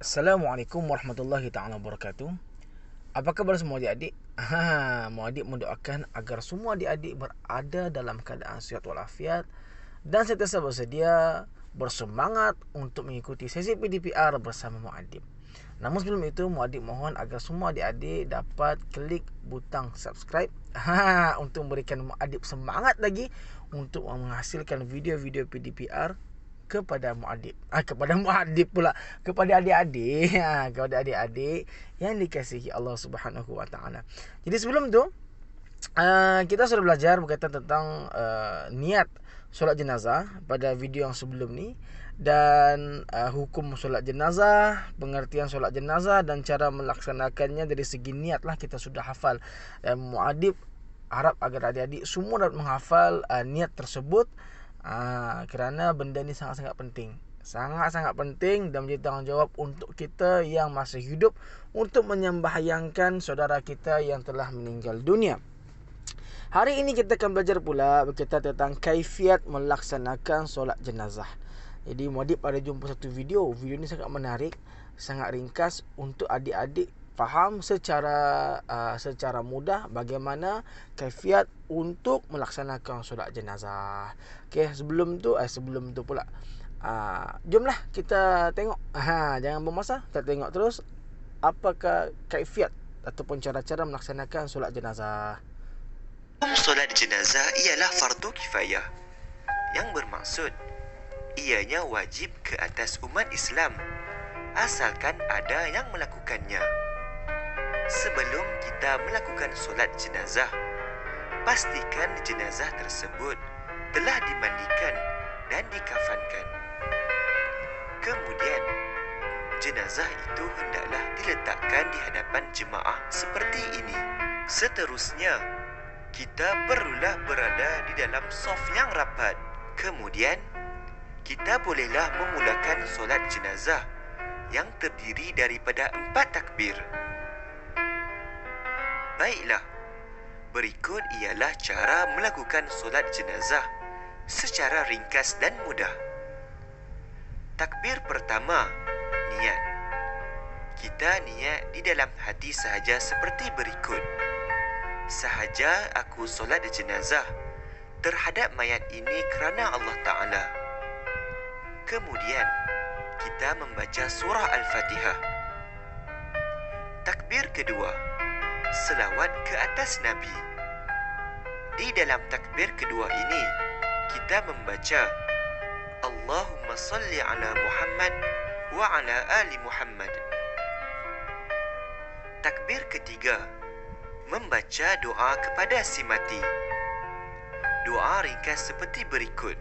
Assalamualaikum warahmatullahi taala wabarakatuh. Apa kabar semua adik-adik? Muadik mendoakan agar semua adik-adik berada dalam keadaan sihat walafiat dan sentiasa bersedia bersemangat untuk mengikuti sesi PDPR bersama Muadib. Namun sebelum itu, Muadib mohon agar semua adik-adik dapat klik butang subscribe untuk memberikan Muadib semangat lagi untuk menghasilkan video-video PDPR kepada muadib. Kepada muadib pula, kepada adik-adik. Kepada adik-adik yang dikasihi Allah Subhanahu wa taala. Jadi sebelum tu kita sudah belajar berkaitan tentang niat solat jenazah pada video yang sebelum ni, dan hukum solat jenazah, pengertian solat jenazah dan cara melaksanakannya. Dari segi niat lah kita sudah hafal. Muadib harap agar adik-adik semua dapat menghafal niat tersebut, kerana benda ni sangat-sangat penting. Sangat-sangat penting dan menjadi tanggungjawab untuk kita yang masih hidup untuk menyembahyangkan saudara kita yang telah meninggal dunia. Hari ini kita akan belajar pula berkaitan tentang kaifiat melaksanakan solat jenazah. Jadi muadib ada jumpa satu video. Video ni sangat menarik, sangat ringkas untuk adik-adik faham secara mudah bagaimana kaifiat untuk melaksanakan solat jenazah. Okey, sebelum tu pula, jomlah kita tengok. Jangan bermasa, kita tengok terus apakah kaifiat ataupun cara-cara melaksanakan solat jenazah. Solat jenazah ialah fardu kifayah, yang bermaksud ianya wajib ke atas umat Islam asalkan ada yang melakukannya. Sebelum kita melakukan solat jenazah, pastikan jenazah tersebut telah dimandikan dan dikafankan. Kemudian, jenazah itu hendaklah diletakkan di hadapan jemaah seperti ini. Seterusnya, kita perlulah berada di dalam saf yang rapat. Kemudian, kita bolehlah memulakan solat jenazah yang terdiri daripada 4 takbir. Baiklah, berikut ialah cara melakukan solat jenazah secara ringkas dan mudah. Takbir pertama, niat. Kita niat di dalam hati sahaja seperti berikut. Sahaja aku solat jenazah terhadap mayat ini kerana Allah Ta'ala. Kemudian, kita membaca surah Al-Fatihah. Takbir kedua, selawat ke atas Nabi. Di dalam takbir kedua ini, kita membaca Allahumma salli ala Muhammad wa ala ali Muhammad. Takbir ketiga, membaca doa kepada si mati. Doa ringkas seperti berikut.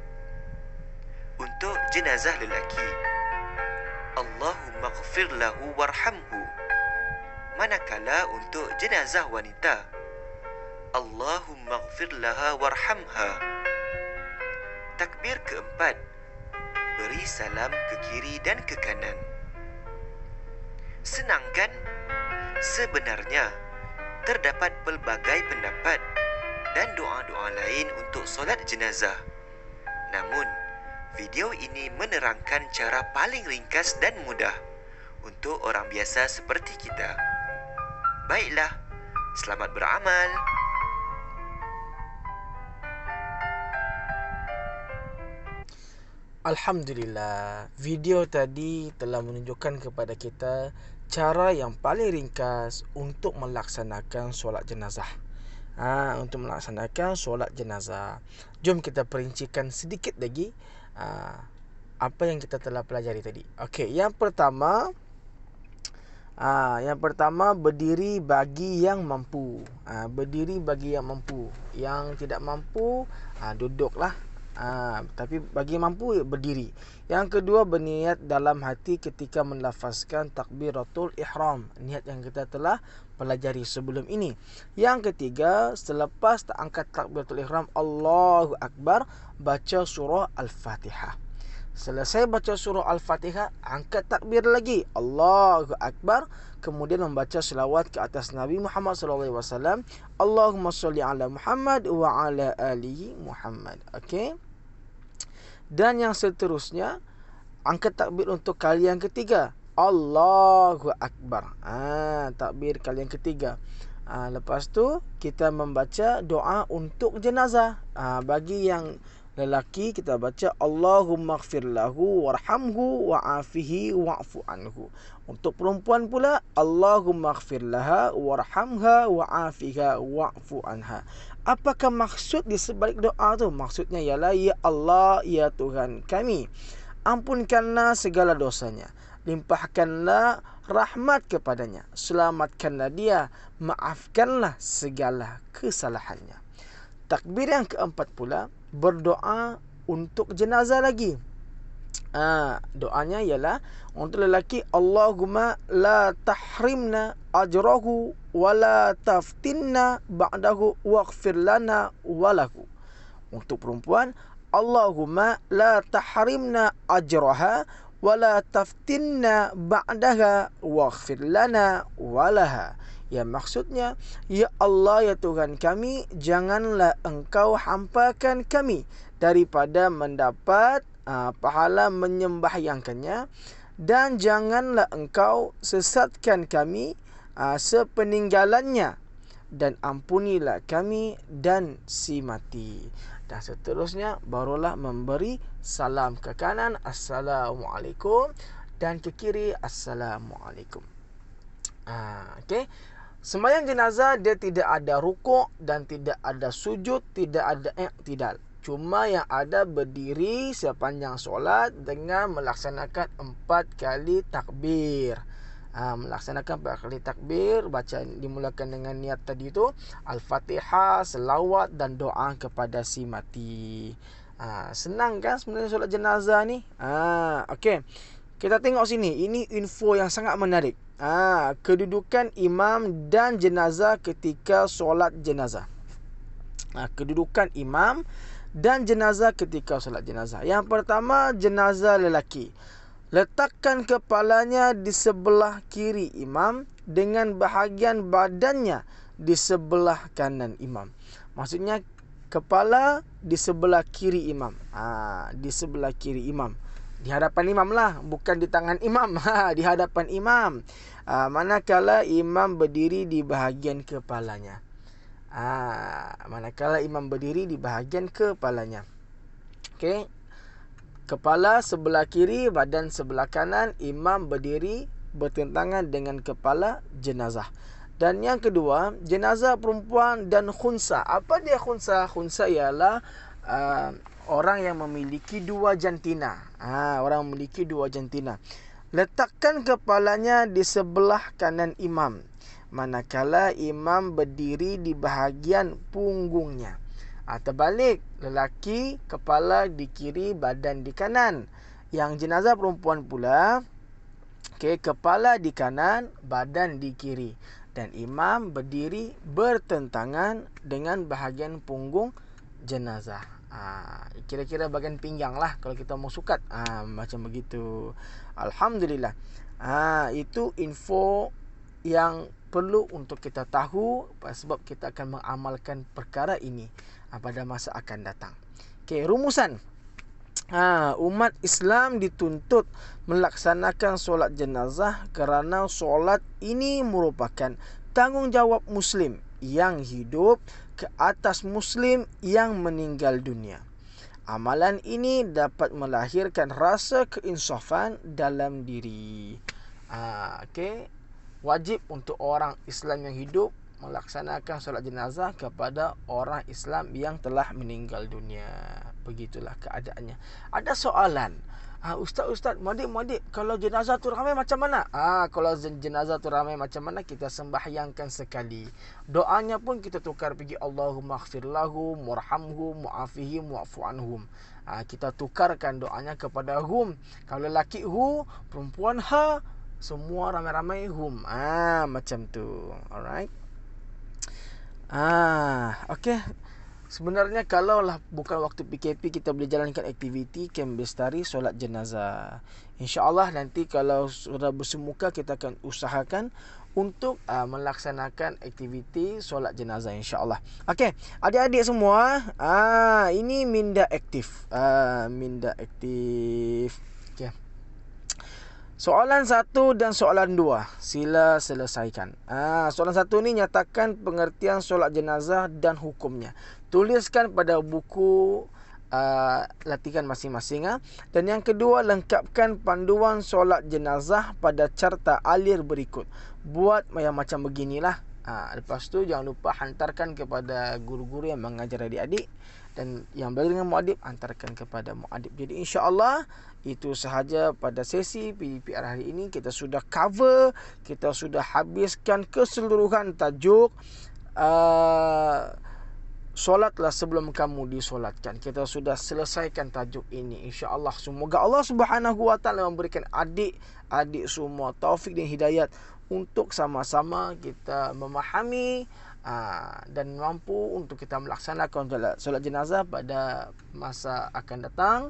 Untuk jenazah lelaki, Allahumma ghfir lahu warhamhu. Manakala untuk jenazah wanita, Allahumma ghfir laha warhamha. Takbir keempat, beri salam ke kiri dan ke kanan. Senang kan? Sebenarnya, terdapat pelbagai pendapat dan doa-doa lain untuk solat jenazah. Namun, video ini menerangkan cara paling ringkas dan mudah untuk orang biasa seperti kita. Baiklah, selamat beramal. Alhamdulillah, video tadi telah menunjukkan kepada kita cara yang paling ringkas untuk melaksanakan solat jenazah. Untuk melaksanakan solat jenazah. Jom kita perincikan sedikit lagi apa yang kita telah pelajari tadi. Okey, yang pertama berdiri bagi yang mampu. Berdiri bagi yang mampu. Yang tidak mampu, duduklah. Tapi bagi mampu, berdiri. Yang kedua, berniat dalam hati ketika melafazkan takbiratul ihram, niat yang kita telah pelajari sebelum ini. Yang ketiga, selepas angkat takbiratul ihram, Allahu Akbar, baca surah Al-Fatihah. Selesai baca surah Al-Fatihah, angkat takbir lagi, Allahu Akbar, kemudian membaca selawat ke atas Nabi Muhammad SAW. Allahumma salli ala Muhammad wa ala alihi Muhammad. Okey. Dan yang seterusnya, angkat takbir untuk kali yang ketiga, Allahu Akbar. Takbir kali yang ketiga. Lepas tu kita membaca doa untuk jenazah. Bagi yang lelaki kita baca Allahumma ighfir lahu warhamhu wa'afihi wa'fu anhu. Untuk perempuan pula Allahumma ighfir laha warhamha wa'afiha wa'fu anha. Apakah maksud di sebalik doa tu? Maksudnya ialah, ya Allah, ya Tuhan kami, ampunkanlah segala dosanya, limpahkanlah rahmat kepadanya, selamatkanlah dia, maafkanlah segala kesalahannya. Takbir yang keempat pula berdoa untuk jenazah lagi. Doanya ialah untuk lelaki, Allahumma la tahrimna ajrahu wa la taftinna ba'dahu waghfir lana walahu. Untuk perempuan, Allahumma la tahrimna ajraha wa la taftinna ba'daha waghfir lana walaha. Ya, maksudnya, ya Allah, ya Tuhan kami, janganlah engkau hampakan kami daripada mendapat pahala menyembahyangkannya, dan janganlah engkau sesatkan kami sepeninggalannya, dan ampunilah kami dan si mati. Dan seterusnya barulah memberi salam ke kanan, Assalamualaikum, dan ke kiri, Assalamualaikum. Okey. Sembahyang jenazah dia tidak ada rukuk dan tidak ada sujud, tidak ada i'tidal. Cuma yang ada berdiri sepanjang solat dengan melaksanakan 4 kali takbir. Melaksanakan 4 kali takbir, baca dimulakan dengan niat tadi tu, Al-Fatihah, selawat dan doa kepada si mati. Senang kan sebenarnya solat jenazah ni? Okey. Kita tengok sini, ini info yang sangat menarik. Kedudukan imam dan jenazah ketika solat jenazah. Kedudukan imam dan jenazah ketika solat jenazah. Yang pertama, jenazah lelaki. Letakkan kepalanya di sebelah kiri imam dengan bahagian badannya di sebelah kanan imam. Maksudnya kepala di sebelah kiri imam. Di sebelah kiri imam. Di hadapan imam lah, bukan di tangan imam. Di hadapan imam. Manakala imam berdiri di bahagian kepalanya. Manakala imam berdiri di bahagian kepalanya. Okey. Kepala sebelah kiri, badan sebelah kanan, imam berdiri bertentangan dengan kepala jenazah. Dan yang kedua, jenazah perempuan dan khunsa. Apa dia khunsa? Khunsa ialah orang yang memiliki 2 jantina. Orang memiliki 2 jantina. Letakkan kepalanya di sebelah kanan imam, manakala imam berdiri di bahagian punggungnya. Terbalik, lelaki kepala di kiri, badan di kanan. Yang jenazah perempuan pula, kepala di kanan, badan di kiri. Dan imam berdiri bertentangan dengan bahagian punggung jenazah. Kira-kira bahagian pinggang lah kalau kita mau sukat. Macam begitu. Alhamdulillah. Itu info yang perlu untuk kita tahu, sebab kita akan mengamalkan perkara ini pada masa akan datang. Rumusan. Umat Islam dituntut melaksanakan solat jenazah kerana solat ini merupakan tanggungjawab Muslim yang hidup ke atas Muslim yang meninggal dunia. Amalan ini dapat melahirkan rasa keinsafan dalam diri. Wajib untuk orang Islam yang hidup melaksanakan solat jenazah kepada orang Islam yang telah meninggal dunia. Begitulah keadaannya. Ada soalan, Ustaz, Muadib, kalau jenazah tu ramai macam mana? Kalau jenazah tu ramai macam mana, kita sembahyangkan sekali. Doanya pun kita tukar pergi Allahumma ighfir lahu warhamhu mu'afihi wa'fu anhum. Kita tukarkan doanya kepada hum. Kalau lelaki hu, perempuan ha, semua ramai-ramai hum. Macam tu. Alright. Okey. Sebenarnya kalaulah bukan waktu PKP, kita boleh jalankan aktiviti Kem Bestari solat jenazah. InsyaAllah nanti kalau sudah bersemuka, kita akan usahakan untuk melaksanakan aktiviti solat jenazah, insyaAllah. Okey, adik-adik semua, ini minda aktif. Minda aktif. Okey. Soalan 1 dan soalan 2 sila selesaikan. Soalan 1 ni nyatakan pengertian solat jenazah dan hukumnya. Tuliskan pada buku latihan masing-masing. Dan yang kedua, lengkapkan panduan solat jenazah pada carta alir berikut. Buat yang macam beginilah. Lepas tu jangan lupa hantarkan kepada guru-guru yang mengajar adik-adik, dan yang belajar dengan muadib hantarkan kepada muadib. Jadi insya-Allah itu sahaja pada sesi PDPR hari ini. Kita sudah cover, kita sudah habiskan keseluruhan tajuk solatlah sebelum kamu disolatkan. Kita sudah selesaikan tajuk ini insya-Allah. Semoga Allah Subhanahu wa taala memberikan adik-adik semua taufik dan hidayat untuk sama-sama kita memahami dan mampu untuk kita melaksanakan solat jenazah pada masa akan datang.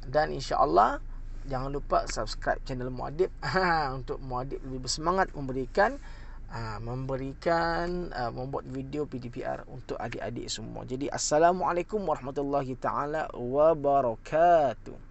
Dan insya-Allah jangan lupa subscribe channel Muadib untuk Muadib lebih bersemangat membuat video PDPR untuk adik-adik semua. Jadi assalamualaikum warahmatullahi taala wabarakatuh.